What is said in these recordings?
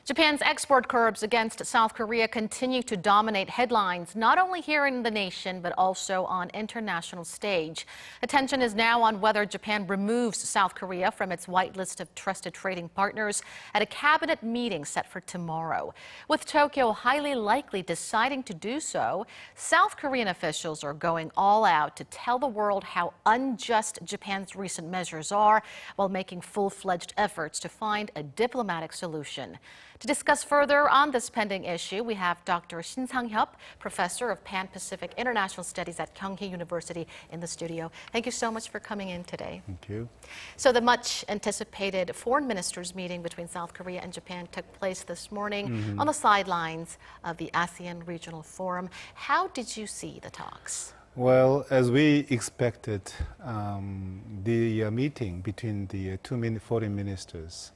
Japan's export curbs against South Korea continue to dominate headlines, not only here in the nation, but also on international stage. Attention is now on whether Japan removes South Korea from its whitelist of trusted trading partners at a cabinet meeting set for tomorrow. With Tokyo highly likely deciding to do so, South Korean officials are going all out to tell the world how unjust Japan's recent measures are, while making full-fledged efforts to find a diplomatic solution. To discuss further on this pending issue, we have Dr. SHIN Sang-hyup, Professor of Pan-Pacific International Studies at Kyung Hee University, in the studio. Thank you so much for coming in today. Thank you. So the much-anticipated foreign ministers meeting between South Korea and Japan took place this morning on the sidelines of the ASEAN Regional Forum. How did you see the talks? Well, as we expected, the meeting between the two foreign ministers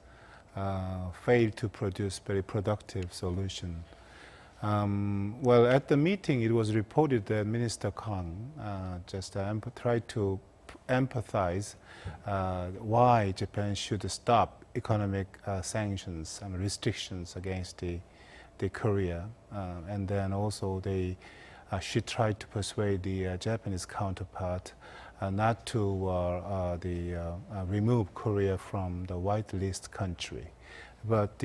failed to produce very productive solution. Well, at the meeting, it was reported that Minister Kang just tried to empathize why Japan should stop economic sanctions and restrictions against the Korea, and then also she tried to persuade the Japanese counterpart not to remove Korea from the whitelist country. But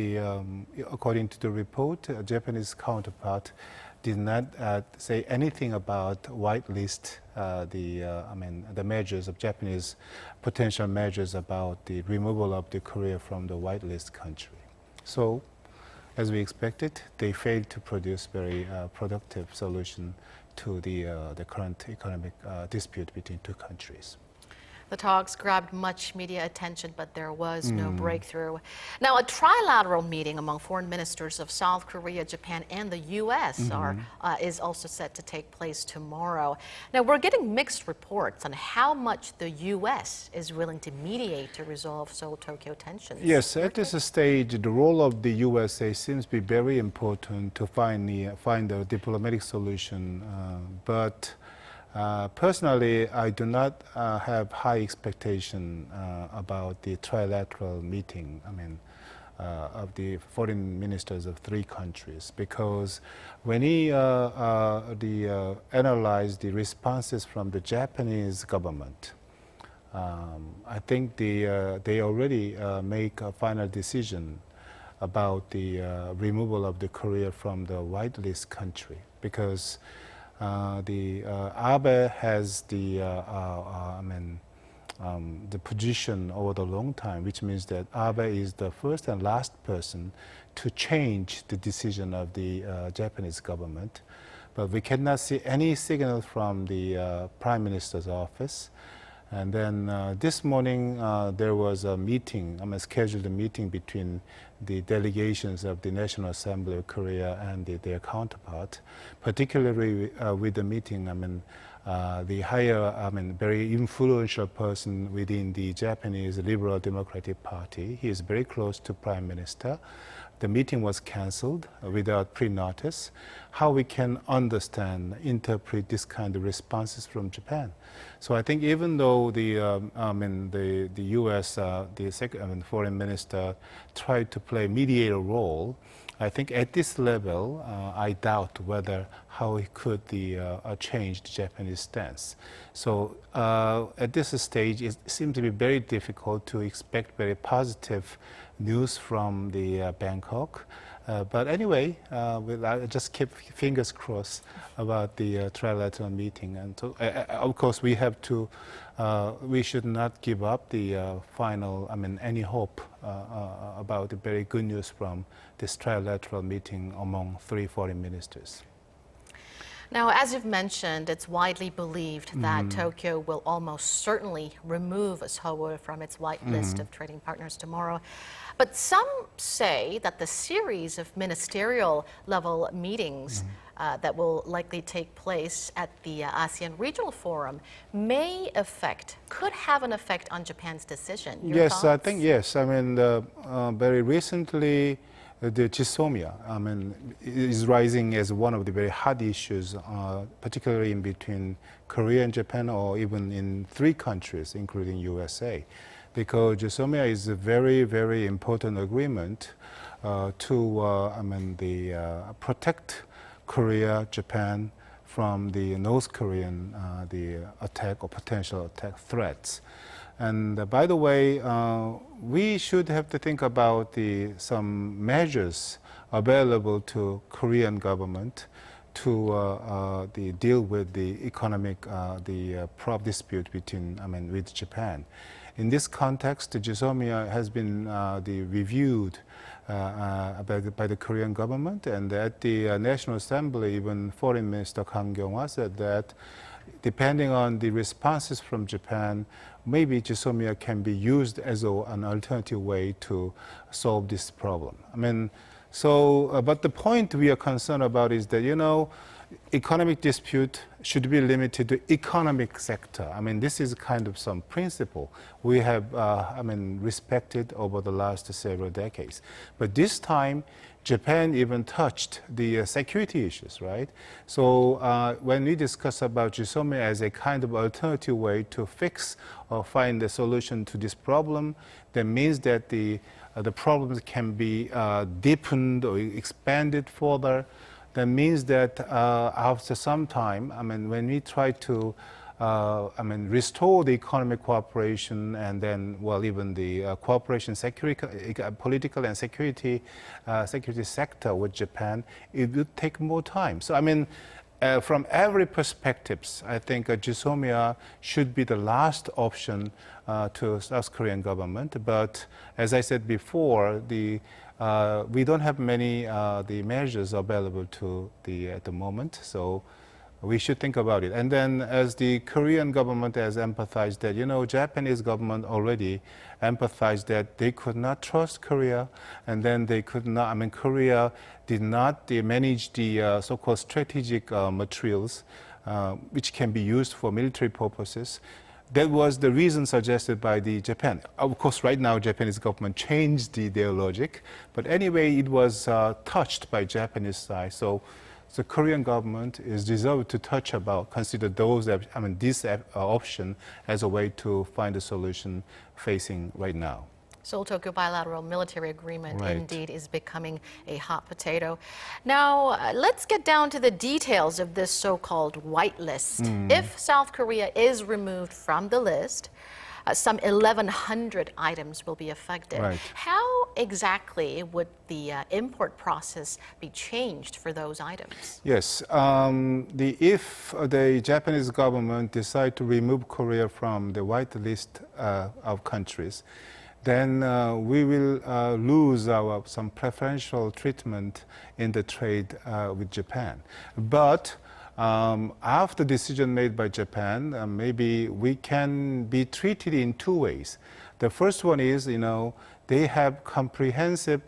according to the report, Japanese counterpart did not say anything about whitelist, the measures of Japanese potential measures about the removal of the Korea from the whitelist country. So, as we expected, they failed to produce very productive solution to the current economic dispute between two countries. The talks grabbed much media attention, but there was no breakthrough. Now, a trilateral meeting among foreign ministers of South Korea, Japan, and the U.S. Is also set to take place tomorrow. Now, we're getting mixed reports on how much the U.S. is willing to mediate to resolve Seoul-Tokyo tensions. Yes, at this stage, the role of the USA seems to be very important to find a diplomatic solution, but personally, I do not have high expectation about the trilateral meeting, of the foreign ministers of three countries, because when he analyzed the responses from the Japanese government, I think they already make a final decision about the removal of the Korea from the whitelist country, because Abe has the position over the long time, which means that Abe is the first and last person to change the decision of the Japanese government. But we cannot see any signal from the Prime Minister's office. And then this morning there was a meeting, scheduled meeting between the delegations of the National Assembly of Korea and their counterpart, particularly with the meeting, the higher, very influential person within the Japanese Liberal Democratic Party. He is very close to Prime Minister. The meeting was cancelled without pre-notice. How we can understand, interpret this kind of responses from Japan? So I think even though the U.S. the foreign minister tried to play mediator role, I think at this level, I doubt whether how he could change the Japanese stance. So at this stage, it seems to be very difficult to expect very positive news from the Bangkok. But anyway, we'll just keep fingers crossed about the trilateral meeting. And so, of course, we have to, we should not give up the final, any hope about the very good news from this trilateral meeting among three foreign ministers. Now, as you've mentioned, it's widely believed that Tokyo will almost certainly remove Seoul from its whitelist of trading partners tomorrow. But some say that the series of ministerial-level meetings that will likely take place at the ASEAN Regional Forum could have an effect on Japan's decision. Your thoughts? I think yes. Very recently, the Jisomya, is rising as one of the very hot issues, particularly in between Korea and Japan, or even in three countries, including USA, because Jisomya is a very, very important agreement protect Korea, Japan from the North Korean the attack or potential attack threats. And by the way, we should have to think about some measures available to Korean government to deal with the economic dispute with Japan. In this context, the GSOMIA has been reviewed by the Korean government, and at the National Assembly, even Foreign Minister Kang Kyung-hwa said that depending on the responses from Japan, maybe GSOMIA can be used as an alternative way to solve this problem. But the point we are concerned about is that, economic dispute should be limited to economic sector. This is kind of some principle we have, respected over the last several decades. But this time, Japan even touched the security issues, right? So when we discuss about GSOMIA as a kind of alternative way to fix or find a solution to this problem, that means that the problems can be deepened or expanded further. That means that after some time, when we try to restore the economic cooperation and then, even the cooperation, political and security sector with Japan, it would take more time. So, from every perspective, I think GSOMIA should be the last option to South Korean government. But as I said before, we don't have many the measures available at the moment. So we should think about it. And then as the Korean government has empathized that, Japanese government already empathized that they could not trust Korea, and then they could not, Korea did not manage the so-called strategic materials which can be used for military purposes. That was the reason suggested by the Japan. Of course, right now, Japanese government changed their logic, but anyway, it was touched by Japanese side. So the Korean government is deserved to consider this option as a way to find a solution facing right now. Seoul-Tokyo bilateral military agreement Right. indeed is becoming a hot potato. Now, let's get down to the details of this so-called whitelist. If South Korea is removed from the list, some 1,100 items will be affected. Right. How exactly would the import process be changed for those items? Yes, if the Japanese government decide to remove Korea from the whitelist of countries, then we will lose some preferential treatment in the trade with Japan. But after decision made by Japan, maybe we can be treated in two ways. The first one is, they have comprehensive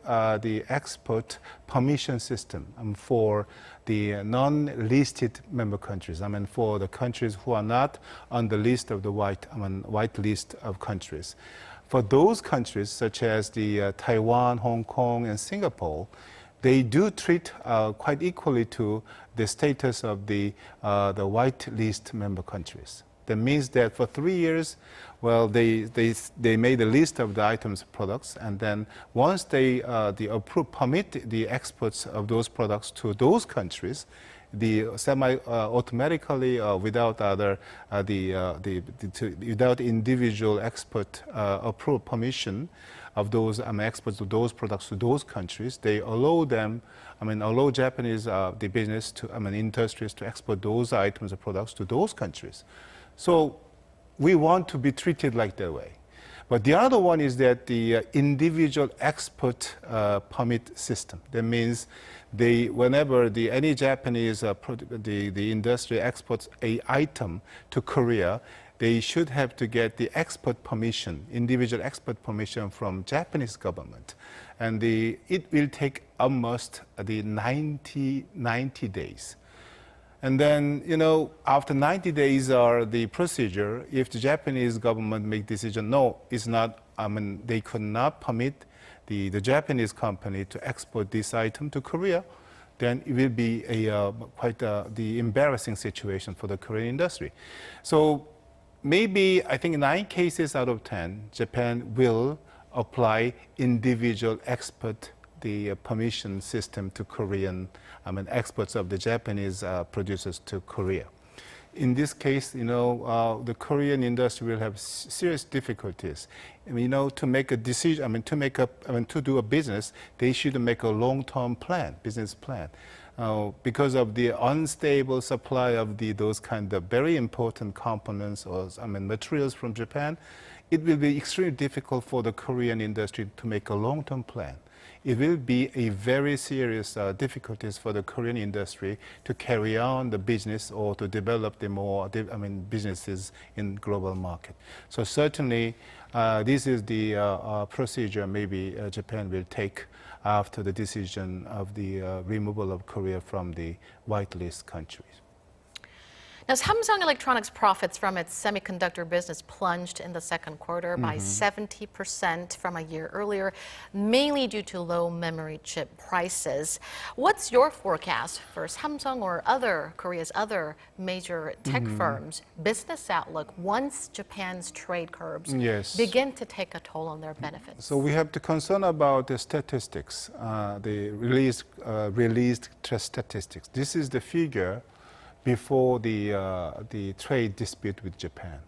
the export permission system for the non-listed member countries. For the countries who are not on the list of the white list of countries. For those countries, such as the Taiwan, Hong Kong, and Singapore, they do treat quite equally to the status of the white list member countries. That means that for 3 years, they made a list of the items, products, and then once they permit the exports of those products to those countries, automatically without without individual export approved permission of those exports of those products to those countries, they allow them, allow Japanese the business to industries to export those items or products to those countries. So we want to be treated like that way. But the other one is that the individual export permit system. That means whenever any Japanese the industry exports an item to Korea, they should have to get the export permission, individual export permission from Japanese government. And it will take almost 90 days. And then, after 90 days are the procedure, if the Japanese government make decision, no, it's not, they could not permit the Japanese company to export this item to Korea, then it will be quite the embarrassing situation for the Korean industry. So maybe, I think 9 cases out of 10, Japan will apply individual export the permission system to Korean, exports of the Japanese producers to Korea. In this case, the Korean industry will have serious difficulties. To make a decision, to do a business, they should make a long-term plan, business plan. Because of the unstable supply of those kind of very important components or materials from Japan, it will be extremely difficult for the Korean industry to make a long-term plan. It will be a very serious difficulties for the Korean industry to carry on the business or to develop the more, businesses in global market. So certainly, this is the procedure maybe Japan will take after the decision of the removal of Korea from the whitelist countries. Now, Samsung Electronics profits from its semiconductor business plunged in the second quarter by 70% from a year earlier, mainly due to low memory chip prices. What's your forecast for Samsung or Korea's other major tech firms' business outlook once Japan's trade curbs begin to take a toll on their benefits? So we have to concern about the statistics, the released statistics. This is the figure before the trade dispute with Japan.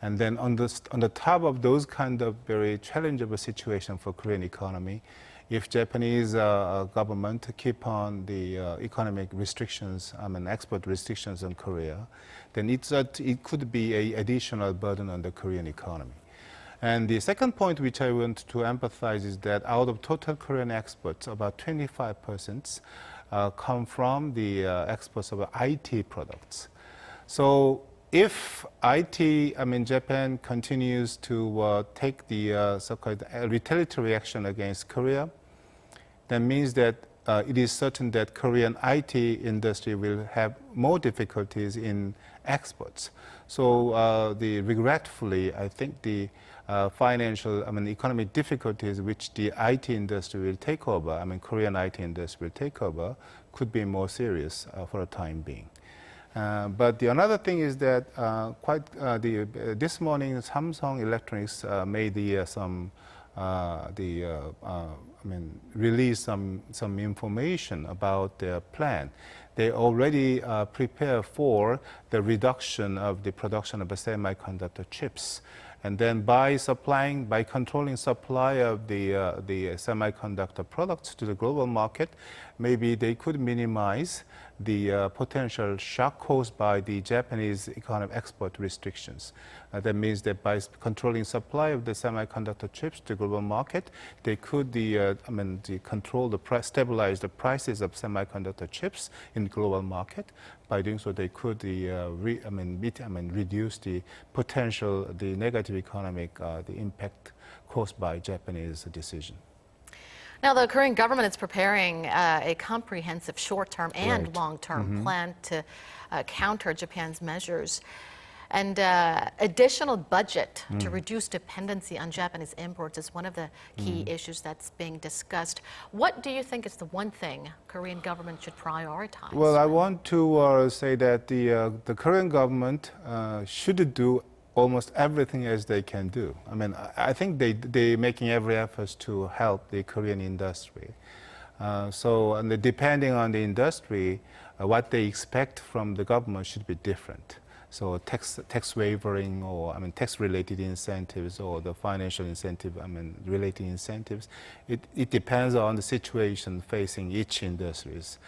And then on the top of those kind of very challengeable situation for Korean economy, if Japanese government keep on the economic restrictions, export restrictions on Korea, then it could be an additional burden on the Korean economy. And the second point which I want to emphasize is that out of total Korean exports, about 25% come from the exports of IT products. So if Japan continues to take the so-called retaliatory action against Korea, that means that it is certain that Korean IT industry will have more difficulties in exports. So regretfully, I think the financial, economic difficulties which the IT industry will take over, Korean IT industry will take over, could be more serious for the time being. But the another thing is that this morning Samsung Electronics made released some information about their plan. They already prepare for the reduction of the production of the semiconductor chips. And then by controlling supply of the semiconductor products to the global market, maybe they could minimize the potential shock caused by the Japanese economic export restrictions. That means that by controlling supply of the semiconductor chips to the global market, they could stabilize the prices of semiconductor chips in the global market. By doing so, they could reduce the potential, the negative economic the impact caused by Japanese decision. Now, the Korean government is preparing a comprehensive short-term and long-term plan to counter Japan's measures. And additional budget to reduce dependency on Japanese imports is one of the key issues that's being discussed. What do you think is the one thing Korean government should prioritize? Well, I want to say that the Korean government should do almost everything as they can do. I think they're making every effort to help the Korean industry. And depending on the industry, what they expect from the government should be different. So tax wavering or tax-related incentives or the financial incentive related incentives, it depends on the situation facing each industries.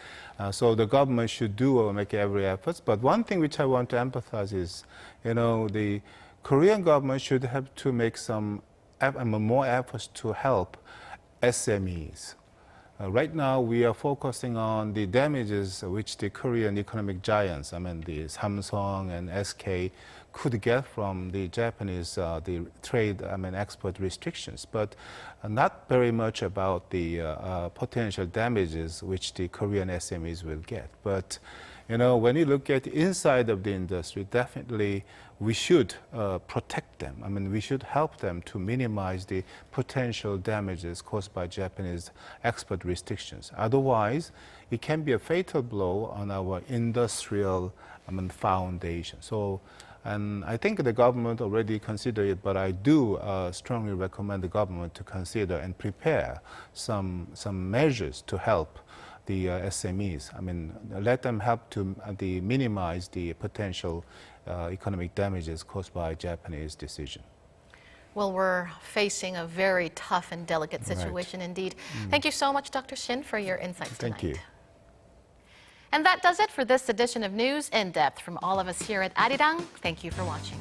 So the government should do or make every effort. But one thing which I want to emphasize is, the Korean government should have to make some more efforts to help SMEs. Right now, we are focusing on the damages which the Korean economic giants, the Samsung and SK, could get from the Japanese the trade export restrictions, but not very much about the potential damages which the Korean SMEs will get. But when you look at inside of the industry, definitely we should protect them. We should help them to minimize the potential damages caused by Japanese export restrictions. Otherwise, it can be a fatal blow on our industrial foundation. So And I think the government already considered it, but I do strongly recommend the government to consider and prepare some measures to help the SMEs. I mean, let them help to minimize the potential economic damages caused by Japanese decision. Well, we're facing a very tough and delicate situation indeed. Thank you so much, Dr. Shin, for your insights tonight. Thank you. And that does it for this edition of News in Depth. From all of us here at Arirang, thank you for watching.